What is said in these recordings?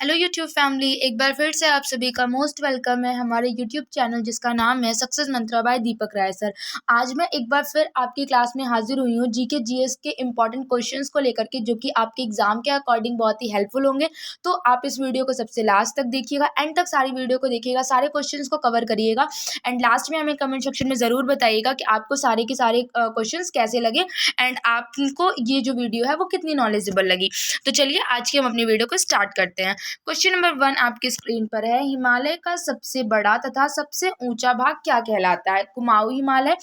Hello YouTube family, एक बार फिर से आप सभी का मोस्ट वेलकम है हमारे यूट्यूब चैनल जिसका नाम है सक्सेस मंत्रा बाय दीपक राय सर। आज मैं एक बार फिर आपकी क्लास में हाजिर हुई हूँ जीके जीएस के इंपॉर्टेंट क्वेश्चंस को लेकर के, जो कि आपके एग्जाम के अकॉर्डिंग बहुत ही हेल्पफुल होंगे। तो आप इस वीडियो को सबसे लास्ट तक देखिएगा, एंड तक सारी वीडियो को देखिएगा, सारे क्वेश्चंस को कवर करिएगा एंड लास्ट में हमें कमेंट सेक्शन में ज़रूर बताइएगा कि आपको सारे के सारे क्वेश्चंस कैसे लगे एंड आपको ये जो वीडियो है वो कितनी नॉलेजेबल लगी। तो चलिए आज की हम अपनी वीडियो को स्टार्ट करते हैं। क्वेश्चन नंबर 1 आपकी स्क्रीन पर है। हिमालय का सबसे बड़ा तथा सबसे ऊंचा भाग क्या कहलाता है? कुमाऊं हिमालय,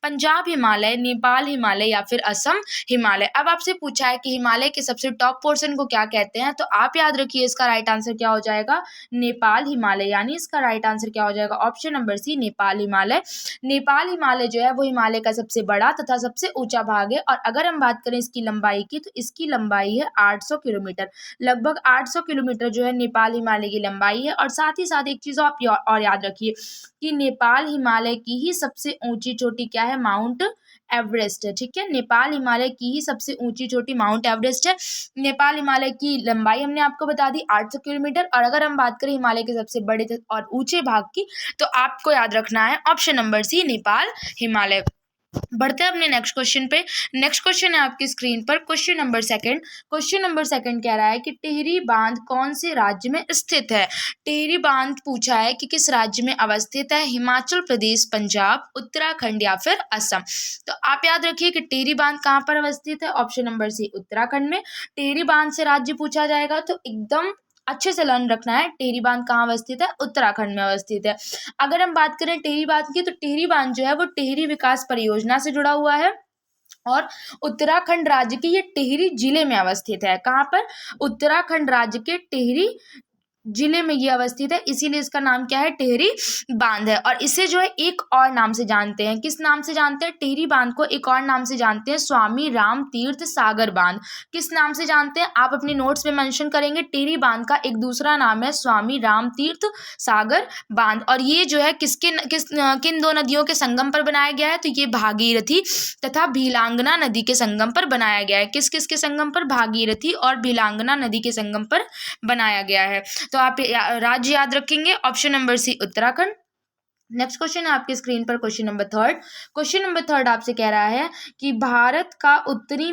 पंजाब हिमालय, नेपाल हिमालय या फिर असम हिमालय। अब आपसे पूछा है कि हिमालय के सबसे टॉप पोर्शन को क्या कहते हैं, तो आप याद रखिए इसका राइट आंसर क्या हो जाएगा, नेपाल हिमालय। यानी इसका राइट आंसर क्या हो जाएगा, option number C, Nepal Himalaya. Nepal Himalaya जो है वो हिमालय का सबसे बड़ा तथा सबसे ऊंचा भाग है। और अगर हम बात करें इसकी लंबाई की, तो इसकी लंबाई है 800 किलोमीटर। लगभग 800 किलोमीटर जो है नेपाल हिमालय की लंबाई है। और साथ ही साथ एक चीज आप और याद रखिए कि नेपाल हिमालय की ही सबसे ऊंची चोटी क्या है, माउंट एवरेस्ट है। ठीक है, नेपाल हिमालय की ही सबसे ऊंची चोटी माउंट एवरेस्ट है। नेपाल हिमालय की लंबाई हमने आपको बता दी 800 किलोमीटर। और अगर हम बात करें हिमालय के सबसे बड़े और ऊंचे भाग की, तो आपको याद रखना है option number C, Nepal Himalaya. बढ़ते हैं अपने नेक्स्ट क्वेश्चन पे। नेक्स्ट क्वेश्चन है आपकी स्क्रीन पर, question number second. Question number second कह रहा है कि टिहरी बांध कौन से राज्य में स्थित है? टिहरी बांध पूछा है कि किस राज्य में अवस्थित है, हिमाचल प्रदेश, पंजाब, उत्तराखंड या फिर असम। तो आप याद रखिए कि टिहरी बांध कहाँ पर अवस्थित है, ऑप्शन नंबर सी, उत्तराखंड में। टिहरी बांध से राज्य पूछा जाएगा तो एकदम अच्छे से लर्न रखना है। टिहरी बांध कहाँ अवस्थित है, उत्तराखंड में अवस्थित है। अगर हम बात करें टिहरी बांध की, तो टिहरी बांध जो है वो टिहरी विकास परियोजना से जुड़ा हुआ है और उत्तराखंड राज्य के ये टिहरी जिले में अवस्थित है। कहाँ पर, उत्तराखंड राज्य के टिहरी जिले में ये अवस्थित है, इसीलिए इसका नाम क्या है, टिहरी बांध है। और इसे जो है एक और नाम से जानते हैं। किस नाम से जानते हैं? टिहरी बांध को एक और नाम से जानते हैं, स्वामी राम तीर्थ सागर बांध। किस नाम से जानते हैं, आप अपनी नोट्स में मेंशन करेंगे। टिहरी बांध का एक दूसरा नाम है स्वामी राम तीर्थ सागर बांध। और ये जो है किन दो नदियों के संगम पर बनाया गया है, तो ये भागीरथी तथा भीलांगना नदी के संगम पर बनाया गया है। किस किस के संगम पर? भागीरथी और भीलांगना नदी के संगम पर बनाया गया है। तो आप राज्य याद रखेंगे, option number C, Uttarakhand. Next question है आपकी स्क्रीन पर, question number third. Question number third आपसे कह रहा है कि भारत का उत्तरी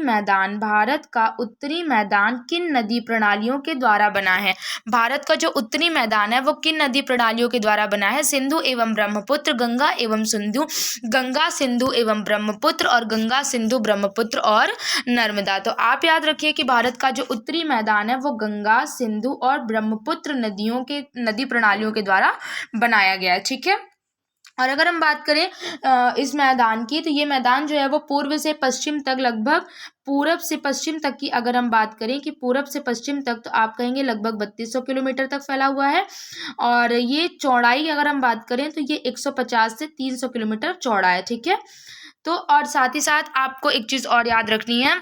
मैदान किन नदी प्रणालियों के द्वारा बना है? भारत का जो उत्तरी मैदान है वो किन नदी प्रणालियों के द्वारा बना है? सिंधु एवं ब्रह्मपुत्र, गंगा सिंधु एवं ब्रह्मपुत्र, और गंगा सिंधु ब्रह्मपुत्र और नर्मदा। तो आप याद रखिए कि भारत का जो उत्तरी मैदान है वो गंगा, सिंधु और ब्रह्मपुत्र नदी प्रणालियों के द्वारा बनाया गया है। ठीक है, और अगर हम बात करें इस मैदान की, तो ये मैदान जो है वो पूर्व से पश्चिम तक, लगभग पूरब से पश्चिम तक की अगर हम बात करें कि पूरब से पश्चिम तक, तो आप कहेंगे लगभग 3200 किलोमीटर तक फैला हुआ है। और ये चौड़ाई अगर हम बात करें तो ये 150 से 300 किलोमीटर चौड़ा है। ठीक है, तो और साथ ही साथ आपको एक चीज़ और याद रखनी है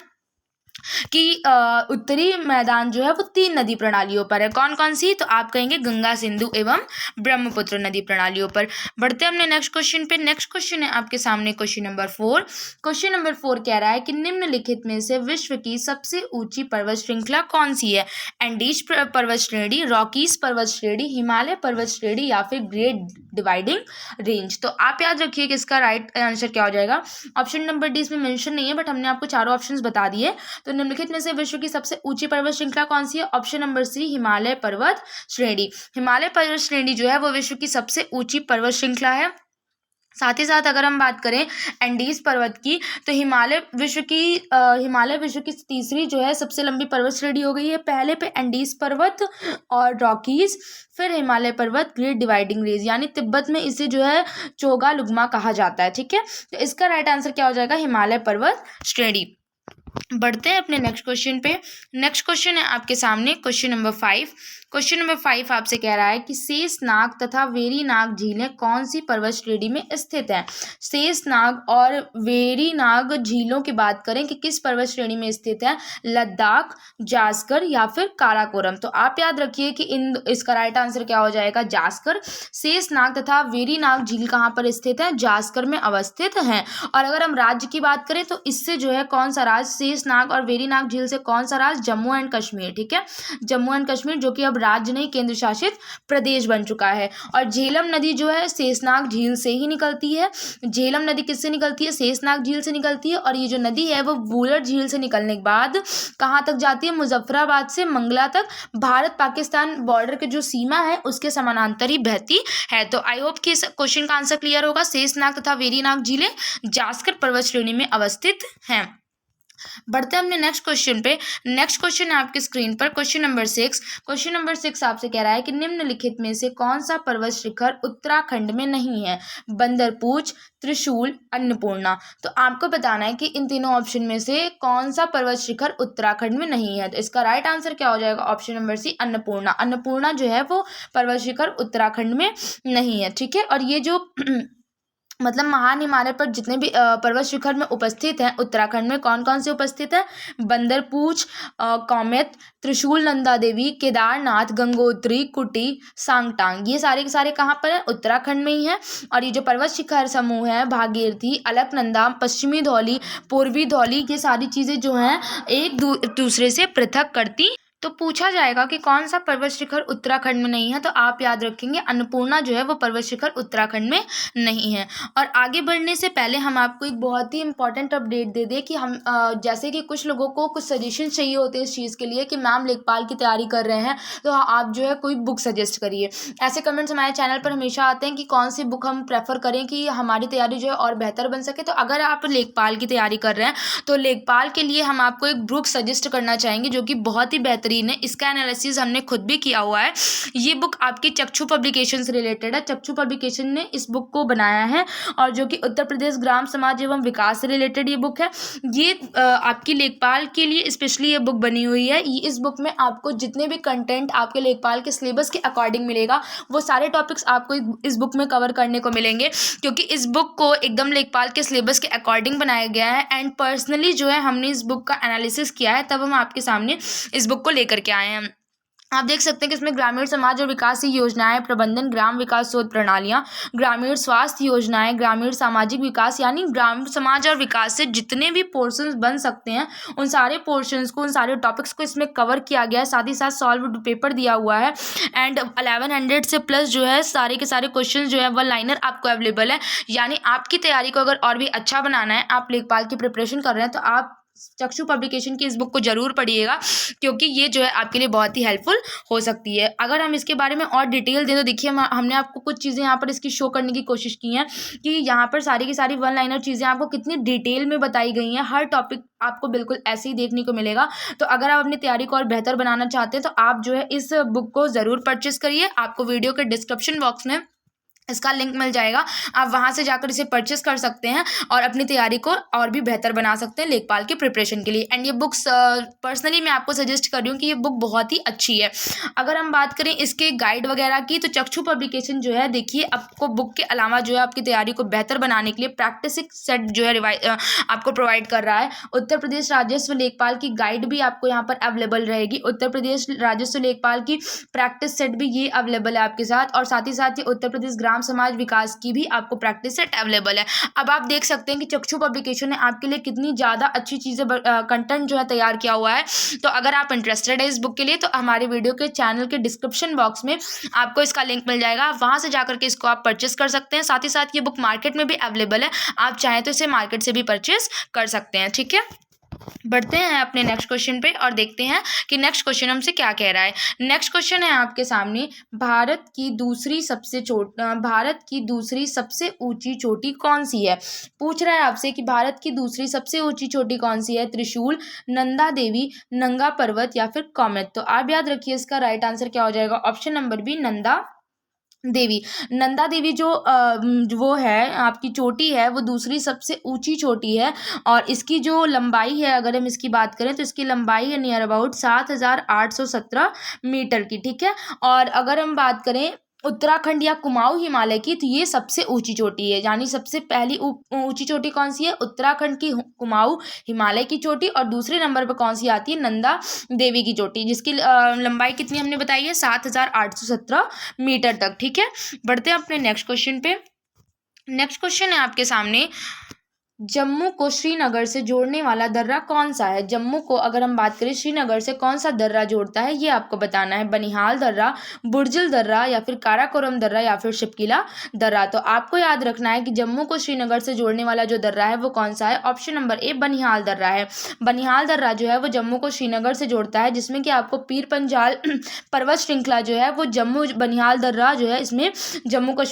कि उत्तरी मैदान जो है वो 3 नदी प्रणालियों पर है। कौन कौन सी? तो आप कहेंगे गंगा, सिंधु एवं ब्रह्मपुत्र नदी प्रणालियों पर। बढ़ते हैं अपने नेक्स्ट क्वेश्चन पे। नेक्स्ट क्वेश्चन है आपके सामने, क्वेश्चन नंबर 4। क्वेश्चन नंबर 4 कह रहा है कि निम्नलिखित में से विश्व की सबसे ऊंची पर्वत श्रृंखला कौन सी है? एंडीज पर्वत श्रेणी, रॉकीज पर्वत श्रेणी, हिमालय पर्वत श्रेणी या फिर ग्रेट डिवाइडिंग रेंज। तो आप याद रखिए कि इसका राइट आंसर क्या हो जाएगा। ऑप्शन नंबर डी इसमें मेंशन नहीं है, बट हमने आपको चारों ऑप्शंस बता दिए। तो निम्नलिखित में से विश्व की सबसे ऊंची पर्वत श्रृंखला कौन सी है? ऑप्शन नंबर सी, हिमालय पर्वत श्रेणी। हिमालय पर्वत श्रेणी जो है वो विश्व की सबसे ऊंची पर्वत श्रृंखला है। साथ ही साथ अगर हम बात करें एंडीज पर्वत की, तो हिमालय विश्व की तीसरी जो है सबसे लंबी पर्वत श्रेणी हो गई है। पहले पे एंडीज पर्वत और रॉकीज, फिर हिमालय पर्वत, ग्रेट डिवाइडिंग रेंज। यानी तिब्बत में इसे जो है चोगालुग्मा कहा जाता है। ठीक है, तो इसका राइट आंसर क्या हो जाएगा, हिमालय पर्वत श्रेणी। बढ़ते हैं अपने नेक्स्ट क्वेश्चन पे। नेक्स्ट क्वेश्चन है आपके सामने, क्वेश्चन नंबर 5। क्वेश्चन नंबर 5 आपसे कह रहा है कि शेषनाग तथा वेरीनाग झीलें कौन सी पर्वत श्रेणी में स्थित हैं? शेषनाग और वेरीनाग झीलों की बात करें कि किस पर्वत श्रेणी में स्थित है, लद्दाख, जास्कर या फिर काराकोरम। तो आप याद रखिए कि इसका राइट आंसर क्या हो जाएगा, जास्कर। शेषनाग तथा वेरीनाग झील कहाँ पर स्थित है? जास्कर में अवस्थित हैं। और अगर हम राज्य की बात करें तो इससे जो है कौन सा राज्य शेषनाग और वेरीनाग झील से कौन सा राज्य? जम्मू एंड कश्मीर। ठीक है, जम्मू एंड कश्मीर, जो कि अब राज्य नहीं केंद्र शासित प्रदेश बन चुका है। और झेलम नदी जो है शेषनाग झील से ही निकलती है। झेलम नदी किससे निकलती है? शेषनाग झील से निकलती है। और ये जो नदी है वो वुलर झील से निकलने के बाद कहाँ तक जाती है? मुजफ्फराबाद से मंगला तक भारत पाकिस्तान बॉर्डर के जो सीमा है उसके समानांतर ही बहती है। तो आई होप कि इस क्वेश्चन का आंसर क्लियर होगा। शेषनाग तथा वेरीनाग झीलें जास्कर पर्वत श्रेणी में अवस्थित हैं। बढ़ते हैं अपने नेक्स्ट क्वेश्चन पे। नेक्स्ट क्वेश्चन है आपकी स्क्रीन पर क्वेश्चन नंबर 6। क्वेश्चन नंबर 6 आपसे कह रहा है कि निम्नलिखित में से कौन सा पर्वत शिखर उत्तराखंड में नहीं है? बंदरपूछ, त्रिशूल, अन्नपूर्णा। तो आपको बताना है कि इन तीनों ऑप्शन में से कौन सा पर्वत शिखर उत्तराखंड में नहीं है। तो इसका राइट आंसर क्या हो जाएगा? Option number C, Annapurna. Annapurna जो है वो पर्वत शिखर उत्तराखंड में नहीं है। ठीक है, और ये जो मतलब महान हिमालय पर जितने भी पर्वत शिखर में उपस्थित हैं उत्तराखंड में, कौन कौन से उपस्थित है? बंदरपूछ, कामेत, त्रिशूल, नंदा देवी, केदारनाथ, गंगोत्री, कुटी, सांगटांग, ये सारे के सारे कहाँ पर है? उत्तराखंड में ही है। और ये जो पर्वत शिखर समूह है भागीरथी, अलकनंदा, पश्चिमी धौली, पूर्वी धौली, ये सारी चीज़ें जो हैं एक दूसरे से पृथक करती। तो पूछा जाएगा कि कौन सा पर्वत शिखर उत्तराखंड में नहीं है, तो आप याद रखेंगे अन्नपूर्णा जो है वो पर्वत शिखर उत्तराखंड में नहीं है। और आगे बढ़ने से पहले हम आपको एक बहुत ही इंपॉर्टेंट अपडेट दे दें कि हम जैसे कि कुछ लोगों को कुछ सजेशन चाहिए होते हैं इस चीज़ के लिए कि मैम लेखपाल की तैयारी कर रहे हैं तो आप जो है कोई बुक सजेस्ट करिए। ऐसे कमेंट्स हमारे चैनल पर हमेशा आते हैं कि कौन सी बुक हम प्रेफर करें कि हमारी तैयारी जो है और बेहतर बन सके। तो अगर आप लेखपाल की तैयारी कर रहे हैं तो लेखपाल के लिए हम आपको एक बुक सजेस्ट करना चाहेंगे जो कि बहुत ही बेहतरीन है। इसका एनालिसिस हमने खुद भी किया हुआ है। ये बुक आपकी चक्षु पब्लिकेशन से रिलेटेड है। चक्षु पब्लिकेशन ने इस बुक को बनाया है और जो कि उत्तर प्रदेश ग्राम समाज एवं विकास से रिलेटेड ये बुक है। ये आपकी लेखपाल के लिए स्पेशली ये बुक बनी हुई है। इस बुक में आपको जितने भी कंटेंट आपके लेखपाल के सिलेबस के अकॉर्डिंग मिलेगा वो सारे टॉपिक्स आपको इस बुक में कवर करने को मिलेंगे, क्योंकि इस बुक को एकदम लेखपाल के सिलेबस के अकॉर्डिंग बनाया गया है। एंड पर्सनली जो है हमने इस बुक का एनालिसिस किया है, तब हम आपके सामने इस बुक को लेकर के आए हैं। आप देख सकते हैं कि इसमें ग्रामीण समाज और विकास योजनाएं, प्रबंधन, ग्राम विकास शोध प्रणालियां, ग्रामीण स्वास्थ्य योजनाएं, ग्रामीण सामाजिक विकास, यानी ग्राम समाज और विकास से जितने भी पोर्शंस बन सकते हैं उन सारे पोर्शंस को, उन सारे टॉपिक्स को इसमें कवर किया गया है। साथ ही साथ सॉल्व पेपर दिया हुआ है एंड 1100 से प्लस जो है सारे के सारे क्वेश्चन जो है वन लाइनर आपको अवेलेबल है। यानी आपकी तैयारी को अगर और भी अच्छा बनाना है, आप लेखपाल की प्रिपरेशन कर रहे हैं, तो आप चक्षु पब्लिकेशन की इस बुक को जरूर पढ़िएगा, क्योंकि ये जो है आपके लिए बहुत ही हेल्पफुल हो सकती है। अगर हम इसके बारे में और डिटेल दें तो देखिए हमने आपको कुछ चीज़ें यहाँ पर इसकी शो करने की कोशिश की हैं कि यहाँ पर सारी की सारी वन लाइनर चीज़ें आपको कितनी डिटेल में बताई गई हैं। हर टॉपिक आपको बिल्कुल ऐसे ही देखने को मिलेगा। तो अगर आप अपनी तैयारी को और बेहतर बनाना चाहते हैं तो आप जो है इस बुक को ज़रूर परचेस करिए। आपको वीडियो के डिस्क्रिप्शन बॉक्स में इसका लिंक मिल जाएगा, आप वहां से जाकर इसे परचेस कर सकते हैं और अपनी तैयारी को और भी बेहतर बना सकते हैं लेखपाल की प्रिपरेशन के लिए। एंड ये बुक्स पर्सनली मैं आपको सजेस्ट कर रही हूँ कि ये बुक बहुत ही अच्छी है। अगर हम बात करें इसके गाइड वगैरह की, तो चक्षु पब्लिकेशन जो है देखिए आपको बुक के अलावा जो है आपकी तैयारी को बेहतर बनाने के लिए प्रैक्टिस सेट जो है आपको प्रोवाइड कर रहा है। उत्तर प्रदेश राजस्व लेखपाल की गाइड भी आपको यहाँ पर अवेलेबल रहेगी। उत्तर प्रदेश राजस्व लेखपाल की प्रैक्टिस सेट भी ये अवेलेबल है आपके साथ, और साथ ही साथ ये उत्तर प्रदेश ग्राम समाज विकास की भी आपको प्रैक्टिस सेट अवेलेबल है। अब आप देख सकते हैं कि चक्षु पब्लिकेशन ने आपके लिए कितनी ज़्यादा अच्छी चीज़ें कंटेंट जो है तैयार किया हुआ है। तो अगर आप इंटरेस्टेड है इस बुक के लिए तो हमारे वीडियो के चैनल के डिस्क्रिप्शन बॉक्स में आपको इसका लिंक मिल जाएगा, वहाँ से जाकर के इसको आप परचेस कर सकते हैं। साथ ही साथ ये बुक मार्केट में भी अवेलेबल है, आप चाहें तो इसे मार्केट से भी परचेस कर सकते हैं। ठीक है, बढ़ते हैं अपने नेक्स्ट क्वेश्चन पे और देखते हैं कि नेक्स्ट क्वेश्चन हमसे क्या कह रहा है। नेक्स्ट क्वेश्चन है आपके सामने, भारत की दूसरी सबसे ऊंची चोटी कौन सी है। पूछ रहा है आपसे कि भारत की दूसरी सबसे ऊंची चोटी कौन सी है, त्रिशूल, नंदा देवी, नंगा पर्वत या फिर कामेत। तो आप याद रखिए इसका राइट आंसर क्या हो जाएगा, option number B, Nanda Devi. Nanda Devi जो वो है आपकी चोटी है वो दूसरी सबसे ऊंची चोटी है, और इसकी जो लंबाई है अगर हम इसकी बात करें तो इसकी लंबाई है नियर अबाउट 7817 मीटर की। ठीक है, और अगर हम बात करें उत्तराखंड या कुमाऊं हिमालय की, तो ये सबसे ऊंची चोटी है। यानी सबसे पहली ऊंची चोटी कौन सी है, उत्तराखंड की कुमाऊं हिमालय की चोटी, और दूसरे नंबर पर कौन सी आती है, नंदा देवी की चोटी, जिसकी लंबाई कितनी हमने बताई है, 7817 मीटर तक। ठीक है, बढ़ते हैं अपने नेक्स्ट क्वेश्चन पे। नेक्स्ट क्वेश्चन है आपके सामने, जम्मू को श्रीनगर से जोड़ने वाला दर्रा कौन सा है? जम्मू को अगर हम बात करें श्रीनगर से कौन सा दर्रा जोड़ता है, ये आपको बताना है। बनिहाल दर्रा, बुर्जिल दर्रा या फिर काराकोरम दर्रा या फिर शिपकिला दर्रा। तो आपको याद रखना है कि जम्मू को श्रीनगर से जोड़ने वाला जो दर्रा है वो कौन सा है? ऑप्शन नंबर ए बनिहाल दर्रा है। बनिहाल दर्रा जो है वो जम्मू को श्रीनगर से जोड़ता है, जिसमें कि आपको पीर पंजाल पर्वत श्रृंखला जो है वो जम्मू बनिहाल दर्रा जो है इसमें जम्मू को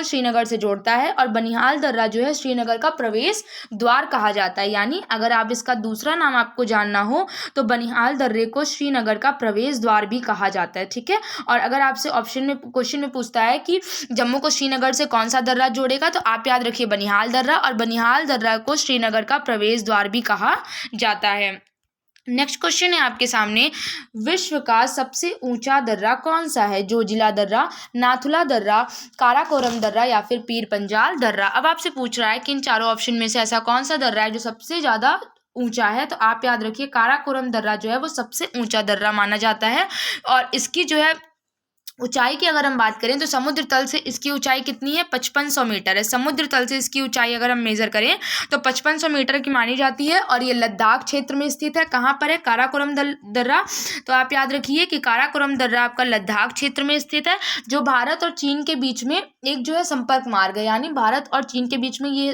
श्रीनगर से जोड़ता है। और बनिहाल दर्रा जो है श्रीनगर का प्रवेश द्वार कहा जाता है। यानी अगर आप इसका दूसरा नाम आपको जानना हो तो बनिहाल दर्रे को श्रीनगर का प्रवेश द्वार भी कहा जाता है। ठीक है। और अगर आपसे क्वेश्चन में पूछता है कि जम्मू को श्रीनगर से कौन सा दर्रा जोड़ेगा, तो आप याद रखिए बनिहाल दर्रा, और बनिहाल दर्रा को श्रीनगर का प्रवेश द्वार भी कहा जाता है। नेक्स्ट क्वेश्चन है आपके सामने, विश्व का सबसे ऊंचा दर्रा कौन सा है? जोजिला दर्रा, नाथुला दर्रा, काराकोरम दर्रा या फिर पीर पंजाल दर्रा। अब आपसे पूछ रहा है कि इन चारों ऑप्शन में से ऐसा कौन सा दर्रा है जो सबसे ज़्यादा ऊंचा है? तो आप याद रखिए काराकोरम दर्रा जो है वो सबसे ऊंचा दर्रा माना जाता है। और इसकी जो है ऊंचाई की अगर हम बात करें तो समुद्र तल से इसकी ऊंचाई कितनी है? 5500 मीटर है। समुद्र तल से इसकी ऊंचाई अगर हम मेजर करें तो 5500 मीटर की मानी जाती है। और ये लद्दाख क्षेत्र में स्थित है। कहाँ पर है? काराकोरम दर्रा। तो आप याद रखिए कि काराकोरम दर्रा आपका लद्दाख क्षेत्र में स्थित है, जो भारत और चीन के बीच में एक जो है संपर्क मार्ग है। यानी भारत और चीन के बीच में ये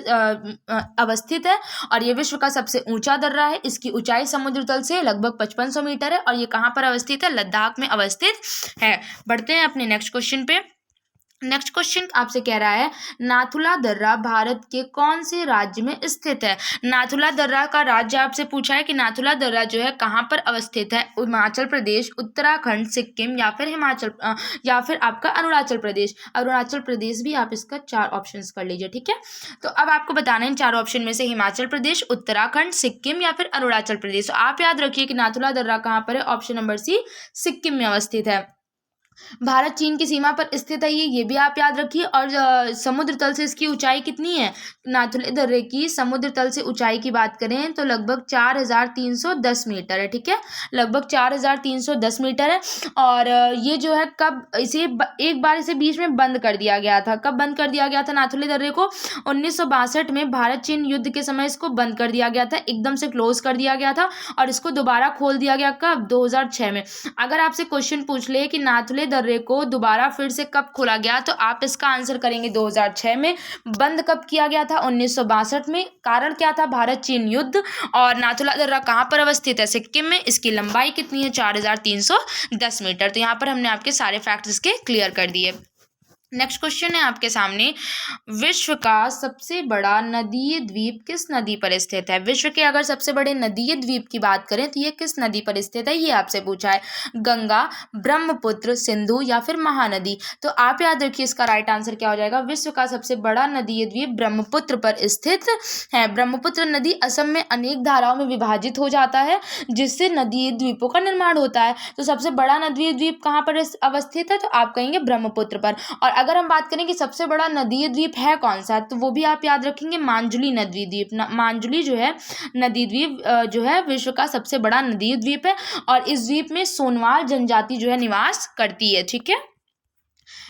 अवस्थित है। और ये विश्व का सबसे ऊंचा दर्रा है। इसकी ऊंचाई समुद्र तल से लगभग 5500 मीटर है। और ये कहाँ पर अवस्थित है? लद्दाख में अवस्थित है। बढ़ते हैं अपने नेक्स्ट क्वेश्चन पे। नेक्स्ट क्वेश्चन आपसे कह रहा है, नाथुला दर्रा भारत के कौन से राज्य में स्थित है? नाथुला दर्रा का राज्य आपसे पूछा है कि नाथुला दर्रा जो है कहाँ पर अवस्थित है? हिमाचल प्रदेश, उत्तराखंड, सिक्किम या फिर आपका अरुणाचल प्रदेश। अरुणाचल प्रदेश भी आप इसका 4 ऑप्शंस कर लीजिए। ठीक है। तो अब आपको बताना है इन 4 ऑप्शन में से हिमाचल प्रदेश, उत्तराखंड, सिक्किम या फिर अरुणाचल प्रदेश। तो आप याद रखिए कि नाथुला दर्रा कहाँ पर है? ऑप्शन नंबर सी सिक्किम में अवस्थित है। भारत चीन की सीमा पर स्थित है ये भी आप याद रखिए। और समुद्र तल से इसकी ऊंचाई कितनी है? नाथुला दर्रे की समुद्र तल से ऊंचाई की बात करें तो लगभग 4310 मीटर है। ठीक है। लगभग 4310 मीटर है। और ये जो है कब एक बार इसे बीच में बंद कर दिया गया था। कब बंद कर दिया गया था नाथुला दर्रे को? 1962 में भारत चीन युद्ध के समय इसको बंद कर दिया गया था। एकदम से क्लोज कर दिया गया था और इसको दोबारा खोल दिया गया कब? 2006 में। अगर आपसे क्वेश्चन पूछ ले कि नाथुला दर्रे को दोबारा फिर से कब खोला गया, तो आप इसका आंसर करेंगे 2006 में। बंद कब किया गया था? 1962 में। कारण क्या था? भारत चीन युद्ध। और नाथुला दर्रा कहाँ पर अवस्थित है? सिक्किम में। इसकी लंबाई कितनी है? 4310 मीटर। तो यहाँ पर हमने आपके सारे फैक्ट्स इसके क्लियर कर दिए। नेक्स्ट क्वेश्चन है आपके सामने, विश्व का सबसे बड़ा नदीय द्वीप किस नदी पर स्थित है? विश्व के अगर सबसे बड़े नदीय द्वीप की बात करें तो ये किस नदी पर स्थित है? ये आपसे पूछा है। गंगा, ब्रह्मपुत्र, सिंधु या फिर महानदी। तो आप याद रखिए इसका राइट आंसर क्या हो जाएगा? विश्व का सबसे बड़ा नदीय द्वीप ब्रह्मपुत्र पर स्थित है। ब्रह्मपुत्र नदी असम में अनेक धाराओं में विभाजित हो जाता है, जिससे नदीय द्वीपों का निर्माण होता है। तो सबसे बड़ा नदीय द्वीप कहाँ पर अवस्थित है? तो आप कहेंगे ब्रह्मपुत्र पर। और अगर हम बात करें कि सबसे बड़ा नदीय द्वीप है कौन सा, तो वो भी आप याद रखेंगे मांजुली नदी द्वीप। मांजुली जो है नदी द्वीप जो है विश्व का सबसे बड़ा नदीय द्वीप है। और इस द्वीप में सोनवाल जनजाति जो है निवास करती है। ठीक है।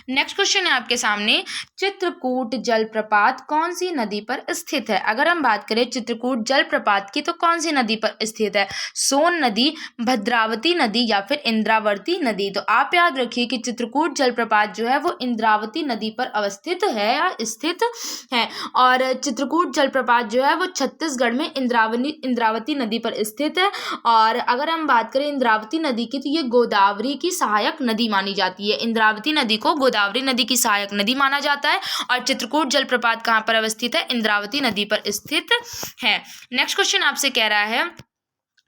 नेक्स्ट क्वेश्चन है आपके सामने, चित्रकूट जलप्रपात कौन सी नदी पर स्थित है? अगर हम बात करें चित्रकूट जलप्रपात की तो कौन सी नदी पर स्थित है? सोन नदी, भद्रावती नदी या फिर इंद्रावती नदी। तो आप याद रखिए कि चित्रकूट जलप्रपात जो है वो इंद्रावती नदी पर अवस्थित है या स्थित है। और चित्रकूट जलप्रपात जो है वो छत्तीसगढ़ में इंद्रावती नदी पर स्थित है। और अगर हम बात करें इंद्रावती नदी की तो ये गोदावरी की सहायक नदी मानी जाती है। इंद्रावती नदी को गोदावरी नदी की सहायक नदी माना जाता है। और चित्रकूट जलप्रपात कहाँ पर अवस्थित है? इंद्रावती नदी पर स्थित है। नेक्स्ट क्वेश्चन आपसे कह रहा है,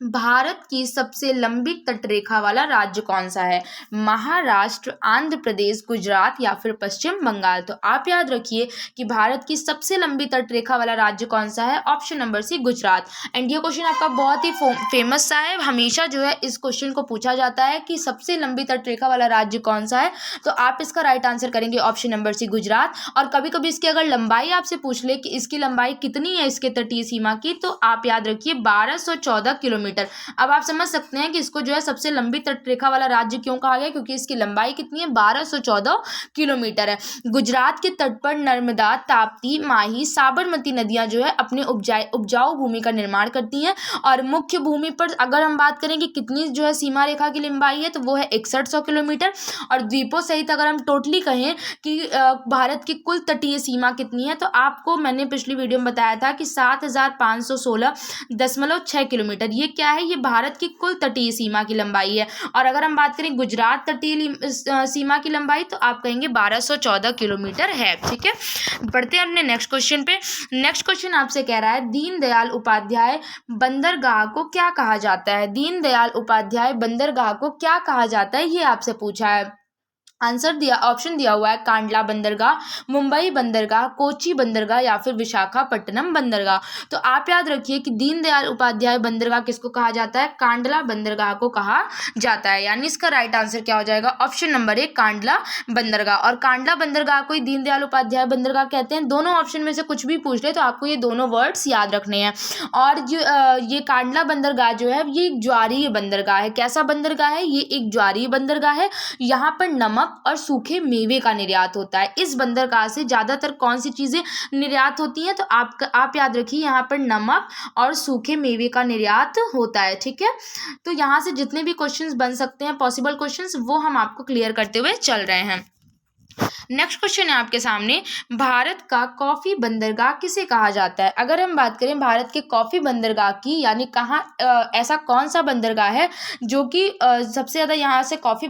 भारत की सबसे लंबी तटरेखा वाला राज्य कौन सा है? महाराष्ट्र, आंध्र प्रदेश, गुजरात या फिर पश्चिम बंगाल। तो आप याद रखिए कि भारत की सबसे लंबी तटरेखा वाला राज्य कौन सा है? Option number C Gujarat. And ये क्वेश्चन आपका बहुत ही फेमस सा है। हमेशा जो है इस क्वेश्चन को पूछा जाता है कि सबसे लंबी तटरेखा वाला राज्य कौन सा है। तो आप इसका राइट आंसर करेंगे ऑप्शन नंबर सी गुजरात। और कभी कभी इसकी अगर लंबाई आपसे पूछ ले कि इसकी लंबाई कितनी है इसके तटीय सीमा की, तो आप याद रखिए 1214 किलोमीटर किलोमीटर। अब आप समझ सकते हैं कि इसको जो है सबसे लंबी तटरेखा वाला राज्य क्यों कहा गया, क्योंकि इसकी लंबाई कितनी है, 1214 किलोमीटर है। गुजरात के तट पर नर्मदा, ताप्ती, माही, साबरमती नदियां जो है अपने उपजाऊ भूमि का निर्माण करती हैं। और मुख्य भूमि पर अगर हम बात करें कि कितनी जो है सीमा रेखा की लंबाई है, तो वो है 6100 किलोमीटर। और द्वीपों सहित अगर हम टोटली कहें कि भारत की कुल तटीय सीमा कितनी है, तो आपको मैंने पिछली वीडियो में बताया था कि 7516.6 किलोमीटर। ये क्या है, ये भारत की कुल तटीय सीमा की लंबाई है। और अगर हम बात करें गुजरात तटीय सीमा की लंबाई, तो आप कहेंगे 1214 किलोमीटर है। ठीक है, बढ़ते हैं अपने नेक्स्ट क्वेश्चन पे। नेक्स्ट क्वेश्चन आपसे कह रहा है दीनदयाल उपाध्याय बंदरगाह को क्या कहा जाता है। दीनदयाल उपाध्याय बंदरगाह को क्या कहा जाता है, ये आपसे पूछा है। आंसर दिया, ऑप्शन दिया हुआ है कांडला बंदरगाह, मुंबई बंदरगाह, कोची बंदरगाह या फिर विशाखापट्टनम बंदरगाह। तो आप याद रखिए कि दीनदयाल उपाध्याय बंदरगाह किसको कहा जाता है, कांडला बंदरगाह को कहा जाता है। यानी इसका राइट आंसर क्या हो जाएगा, ऑप्शन नंबर 1 कांडला बंदरगाह। और कांडला बंदरगाह को ही दीनदयाल उपाध्याय बंदरगाह कहते हैं। दोनों ऑप्शन में से कुछ भी पूछ ले तो आपको ये दोनों वर्ड्स याद रखने हैं। और जो ये कांडला बंदरगाह जो है ये एक ज्वारीय बंदरगाह है। कैसा बंदरगाह है, ये एक ज्वारीय बंदरगाह है। यहाँ पर नमक और सूखे मेवे का निर्यात होता है। इस बंदरगाह से ज्यादातर कौन सी चीजें निर्यात होती हैं, तो आप याद रखिए यहाँ पर नमक और सूखे मेवे का निर्यात होता है। ठीक है, तो यहाँ से जितने भी क्वेश्चंस बन सकते हैं पॉसिबल क्वेश्चंस, वो हम आपको क्लियर करते हुए चल रहे हैं। नेक्स्ट क्वेश्चन है आपके सामने, भारत का कॉफी बंदरगाह किसे कहा जाता है। अगर हम बात करें भारत के कॉफी बंदरगाह की, यानी कहाँ ऐसा कौन सा बंदरगाह है जो कि सबसे ज़्यादा यहाँ से कॉफी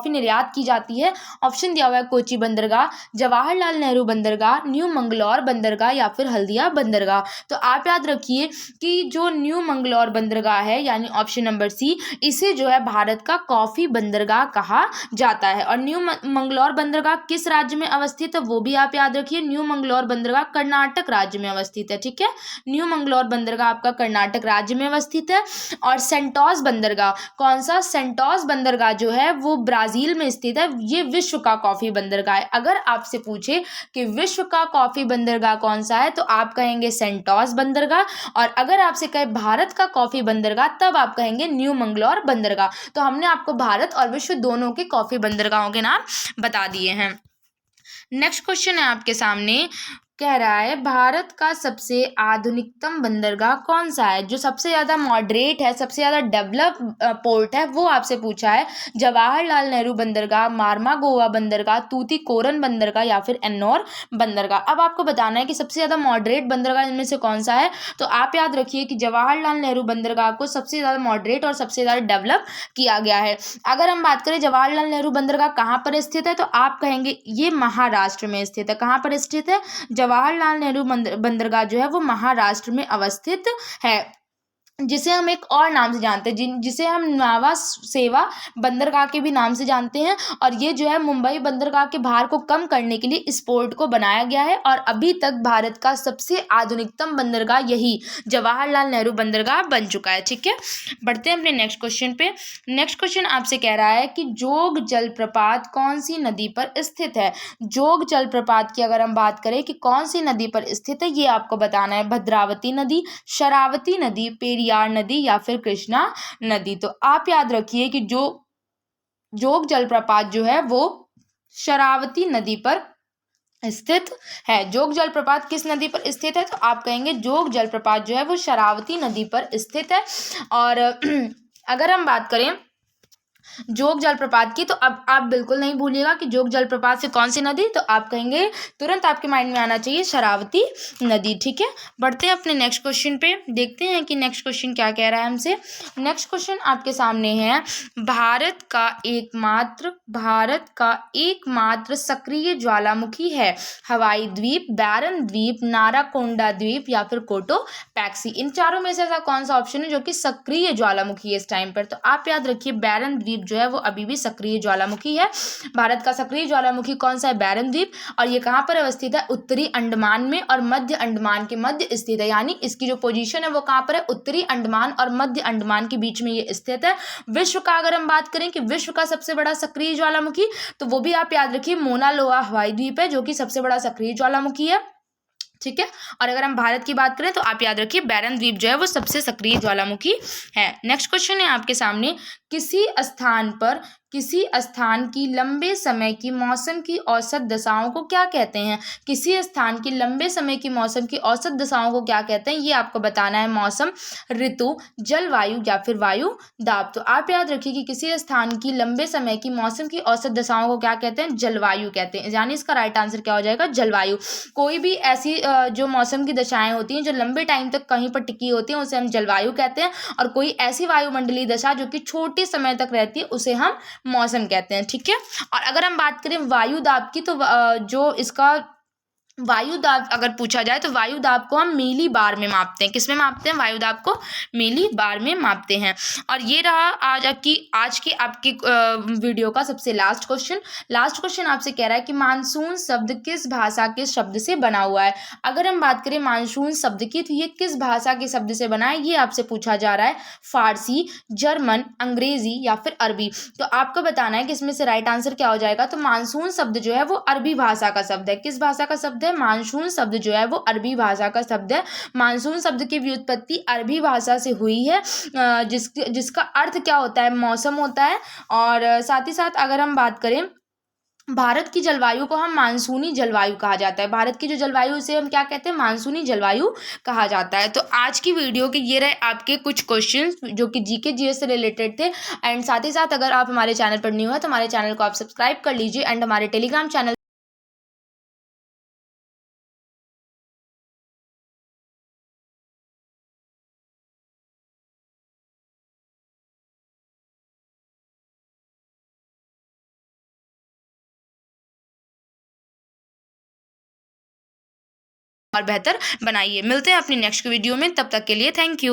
निर्यात की जाती है। ऑप्शन दिया हुआ है कोची बंदरगाह, जवाहरलाल नेहरू बंदरगाह, न्यू मंगलौर बंदरगाह या फिर हल्दिया बंदरगाह। तो आप याद रखिए कि जो न्यू मंगलौर बंदरगाह है, यानी ऑप्शन नंबर सी, इसे जो है भारत का कॉफी बंदरगाह कहा जाता है। और न्यू मंगलौर बंदरगाह किस राज्य में अवस्थित है, वो भी आप याद रखिए। न्यू मंगलौर बंदरगाह कर्नाटक राज्य में अवस्थित है। ठीक है, न्यू मंगलौर बंदरगाह आपका कर्नाटक राज्य में अवस्थित है। और सेंटोस बंदरगाह, कौन सा, सेंटोस बंदरगाह जो है वो ब्राजील में स्थित है। ये विश्व का कॉफी बंदरगाह है। अगर आपसे पूछे कि विश्व का कॉफी बंदरगाह कौन सा है, तो आप कहेंगे सेंटोस बंदरगाह। और अगर आपसे कहे भारत का कॉफी बंदरगाह, तब आप कहेंगे न्यू मंगलौर बंदरगाह। तो हमने आपको भारत और विश्व दोनों के कॉफी बंदरगाहों के नाम बता दिए हैं। नेक्स्ट क्वेश्चन है आपके सामने, कह रहा है भारत का सबसे आधुनिकतम बंदरगाह कौन सा है। जो सबसे ज़्यादा मॉडरेट है, सबसे ज़्यादा डेवलप पोर्ट है, वो आपसे पूछा है। जवाहरलाल नेहरू बंदरगाह, मार्मागोवा बंदरगाह, तूतीकोरन बंदरगाह या फिर एन्नौर बंदरगाह। अब आपको बताना है कि सबसे ज़्यादा मॉडरेट बंदरगाह इनमें से कौन सा है। तो आप याद रखिए कि जवाहरलाल नेहरू बंदरगाह को सबसे ज़्यादा मॉडरेट और सबसे ज़्यादा डेवलप किया गया है। अगर हम बात करें जवाहरलाल नेहरू बंदरगाह कहाँ पर स्थित है, तो आप कहेंगे ये महाराष्ट्र में स्थित है। कहाँ पर स्थित है, जवाहरलाल नेहरू बंदरगाह जो है वो महाराष्ट्र में अवस्थित है, जिसे हम एक और नाम से जानते हैं, जिसे हम नावा सेवा बंदरगाह के भी नाम से जानते हैं। और ये जो है मुंबई बंदरगाह के भार को कम करने के लिए इस पोर्ट को बनाया गया है। और अभी तक भारत का सबसे आधुनिकतम बंदरगाह यही जवाहरलाल नेहरू बंदरगाह बन चुका है। ठीक है, बढ़ते हैं अपने नेक्स्ट क्वेश्चन पे। नेक्स्ट क्वेश्चन आपसे कह रहा है कि जोग जलप्रपात कौन सी नदी पर स्थित है। जोग जलप्रपात की अगर हम बात करें कि कौन सी नदी पर स्थित है, ये आपको बताना है। भद्रावती नदी, शरावती नदी, पेरियार नदी या फिर कृष्णा नदी। तो आप याद रखिए कि जो जोग जलप्रपात जो है वो शरावती नदी पर स्थित है। जोग जलप्रपात किस नदी पर स्थित है, तो आप कहेंगे जोग जलप्रपात जो है वो शरावती नदी पर स्थित है। और अगर हम बात करें जोग जलप्रपात की, तो अब आप बिल्कुल नहीं भूलिएगा कि जोग जलप्रपात से कौन सी नदी, तो आप कहेंगे तुरंत आपके माइंड में आना चाहिए शरावती नदी। ठीक है, बढ़ते हैं अपने नेक्स्ट क्वेश्चन पे, देखते हैं कि नेक्स्ट क्वेश्चन क्या कह रहा है हमसे। नेक्स्ट क्वेश्चन आपके सामने है, भारत का एकमात्र सक्रिय ज्वालामुखी है। हवाई द्वीप, बैरन द्वीप, नाराकोंडा द्वीप या फिर कोटोपैक्सी। इन चारों में से ऐसा कौन सा ऑप्शन है जो कि सक्रिय ज्वालामुखी है इस टाइम पर, तो आप याद रखिए बैरन द्वीप जो है वो अभी भी सक्रिय ज्वालामुखी है। भारत का सक्रिय ज्वालामुखी कौन सा है, बैरन द्वीप। और ये कहाँ पर अवस्थित है, उत्तरी अंडमान में और मध्य अंडमान के मध्य स्थित है। यानी इसकी जो पोजीशन है वो कहाँ पर है, उत्तरी अंडमान और मध्य अंडमान के बीच में ये स्थित है। विश्व का अगर हम बात करें कि विश्व का सबसे बड़ा सक्रिय ज्वालामुखी, तो वो भी आप याद रखिए मोना लोआ हवाई द्वीप है, जो कि सबसे बड़ा सक्रिय ज्वालामुखी है। ठीक है। और अगर हम भारत की बात करें तो आप याद रखिए बैरन द्वीप जो है वो सबसे सक्रिय ज्वालामुखी है। नेक्स्ट क्वेश्चन है आपके सामने, किसी स्थान की लंबे समय की मौसम की औसत दशाओं को क्या कहते हैं? किसी स्थान की लंबे समय की मौसम की औसत दशाओं को क्या कहते हैं, ये आपको बताना है। मौसम, ऋतु, जलवायु या फिर वायु दाब। तो आप याद रखिए कि किसी स्थान की लंबे समय की मौसम की औसत दशाओं को क्या कहते हैं? जलवायु कहते हैं। यानी इसका राइट आंसर क्या हो जाएगा? जलवायु। कोई भी ऐसी जो मौसम की दशाएं होती हैं जो लंबे टाइम तक कहीं पर टिकी होती हैं उसे हम जलवायु कहते हैं, और कोई ऐसी वायुमंडलीय दशा जो कि छोटे समय तक रहती है उसे हम मौसम कहते हैं। ठीक है। और अगर हम बात करें वायु दाब की तो जो इसका वायु दाब अगर पूछा जाए तो वायु दाब को हम मिली बार में मापते हैं। किसमें मापते हैं? वायु दाब को मिली बार में मापते हैं। और ये रहा आज की आपकी वीडियो का सबसे लास्ट क्वेश्चन आपसे कह रहा है कि मानसून शब्द किस भाषा के शब्द से बना हुआ है। अगर हम बात करें मानसून शब्द की तो ये किस भाषा के शब्द से बना है, ये आपसे पूछा जा रहा है। फारसी, जर्मन, अंग्रेजी या फिर अरबी। तो आपको बताना है कि इसमें से राइट आंसर क्या हो जाएगा। तो मानसून शब्द जो है वो अरबी भाषा का शब्द है। किस भाषा का शब्द है? मानसून शब्द जो है वो अरबी भाषा का शब्द है। मानसून शब्द की व्युत्पत्ति अरबी भाषा से हुई है, जिसका अर्थ क्या होता है? मौसम होता है। और साथ ही साथ अगर हम बात करें भारत की जलवायु को हम मानसूनी जलवायु कहा जाता है। भारत की जो जलवायु उसे हम क्या कहते हैं? मानसूनी जलवायु कहा जाता है। तो आज की वीडियो के ये रहे आपके कुछ क्वेश्चंस जो कि जीके जीएस से रिलेटेड थे। एंड साथ ही साथ अगर आप हमारे चैनल पर न्यू है तो हमारे चैनल को आप सब्सक्राइब कर लीजिए एंड हमारे टेलीग्राम चैनल और बेहतर बनाइए। मिलते हैं अपनी नेक्स्ट वीडियो में, तब तक के लिए थैंक यू।